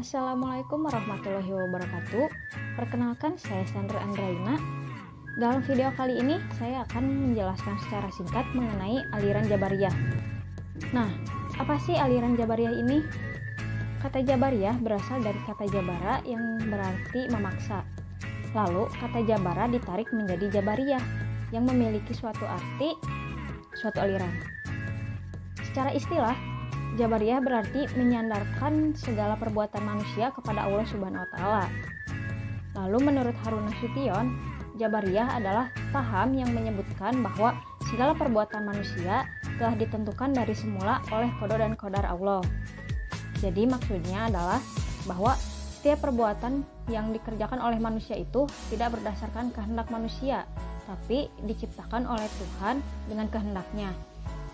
Assalamualaikum warahmatullahi wabarakatuh. Perkenalkan, saya Sandra Andraina. Dalam video kali ini saya akan menjelaskan secara singkat mengenai aliran Jabariyah. Nah, apa sih aliran Jabariyah ini? Kata Jabariyah berasal dari kata Jabara yang berarti memaksa. Lalu kata Jabara ditarik menjadi Jabariyah yang memiliki suatu arti, suatu aliran. Secara istilah, Jabariyah berarti menyandarkan segala perbuatan manusia kepada Allah Subhanahu wa Ta'ala. Lalu menurut Harun Nasution, Jabariyah adalah paham yang menyebutkan bahwa segala perbuatan manusia telah ditentukan dari semula oleh qada dan qadar Allah. Jadi maksudnya adalah bahwa setiap perbuatan yang dikerjakan oleh manusia itu tidak berdasarkan kehendak manusia, tapi diciptakan oleh Tuhan dengan kehendaknya.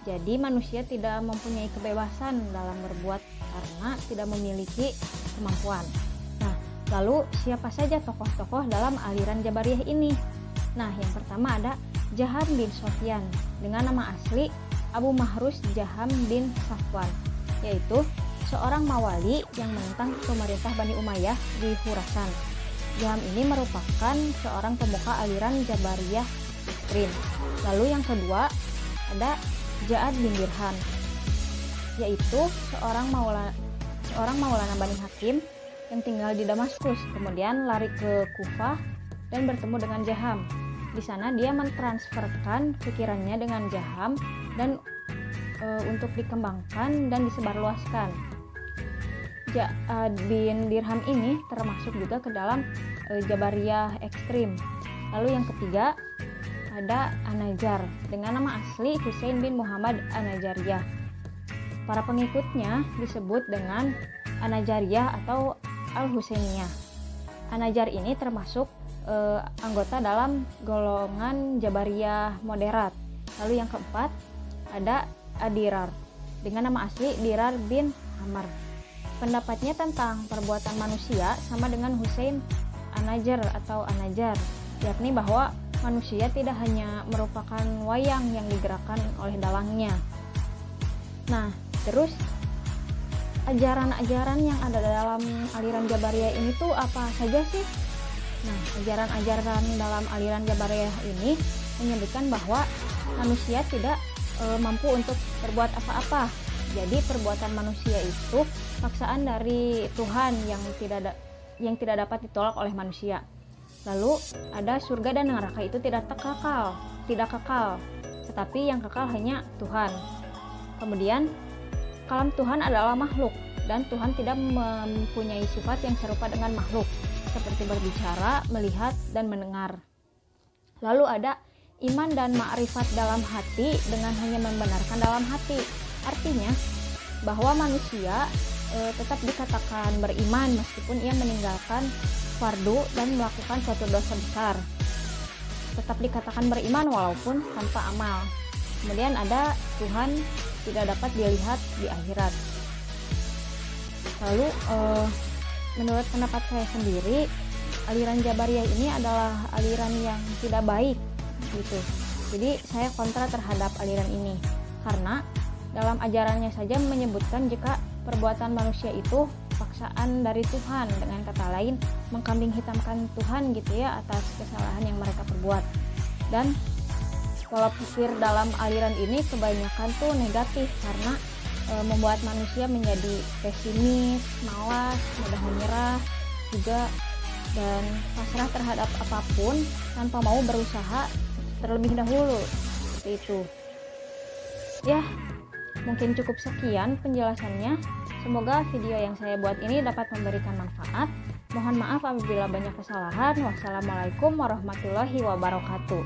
Jadi manusia tidak mempunyai kebebasan dalam berbuat karena tidak memiliki kemampuan. Nah, lalu siapa saja tokoh-tokoh dalam aliran Jabariyah ini? Nah, yang pertama ada Jaham bin Sofyan dengan nama asli Abu Mahrus Jaham bin Safwan, yaitu seorang mawali yang menentang pemerintah Bani Umayyah di Khurasan. Jaham ini merupakan seorang pemuka aliran Jabariyah ekstrim. Lalu yang kedua ada Ja'ad bin Dirham, yaitu seorang maulana Bani Hakim yang tinggal di Damaskus, kemudian lari ke Kufah dan bertemu dengan Jaham. Di sana dia mentransferkan pikirannya dengan Jaham dan untuk dikembangkan dan disebarluaskan. Ja'ad bin Dirham ini termasuk juga ke dalam Jabariyah ekstrim. Lalu yang ketiga ada An-Najjar dengan nama asli Husain bin Muhammad An-Najjariyah. Para pengikutnya disebut dengan An-Najjariyah atau Al-Husainiyah. An-Najjar ini termasuk anggota dalam golongan Jabariyah moderat. Lalu yang keempat ada Ad-Dirar dengan nama asli Dirar bin Amr. Pendapatnya tentang perbuatan manusia sama dengan Husain An-Najjar atau An-Najjar, yakni bahwa manusia tidak hanya merupakan wayang yang digerakkan oleh dalangnya. Nah, terus ajaran-ajaran yang ada dalam aliran Jabariyah ini tuh apa saja sih? Nah, ajaran-ajaran dalam aliran Jabariyah ini menyebutkan bahwa manusia tidak mampu untuk berbuat apa-apa. Jadi perbuatan manusia itu paksaan dari Tuhan yang tidak dapat ditolak oleh manusia. Lalu ada surga dan neraka itu tidak kekal, tetapi yang kekal hanya Tuhan. Kemudian kalam Tuhan adalah makhluk dan Tuhan tidak mempunyai sifat yang serupa dengan makhluk, seperti berbicara, melihat, dan mendengar. Lalu ada iman dan ma'rifat dalam hati dengan hanya membenarkan dalam hati. Artinya bahwa manusia tetap dikatakan beriman meskipun ia meninggalkan fardu dan melakukan suatu dosa besar. Tetap dikatakan beriman walaupun tanpa amal. Kemudian ada Tuhan tidak dapat dilihat di akhirat. Lalu menurut pendapat saya sendiri, aliran Jabariyah ini adalah aliran yang tidak baik gitu. Jadi saya kontra terhadap aliran ini karena dalam ajarannya saja menyebutkan jika perbuatan manusia itu paksaan dari Tuhan, dengan kata lain mengkambing hitamkan Tuhan gitu ya atas kesalahan yang mereka perbuat. Dan pola pikir dalam aliran ini kebanyakan tuh negatif karena membuat manusia menjadi pesimis, malas, mudah menyerah juga, dan pasrah terhadap apapun tanpa mau berusaha terlebih dahulu seperti itu. Ya, mungkin cukup sekian penjelasannya. Semoga video yang saya buat ini dapat memberikan manfaat. Mohon maaf apabila banyak kesalahan. Wassalamualaikum warahmatullahi wabarakatuh.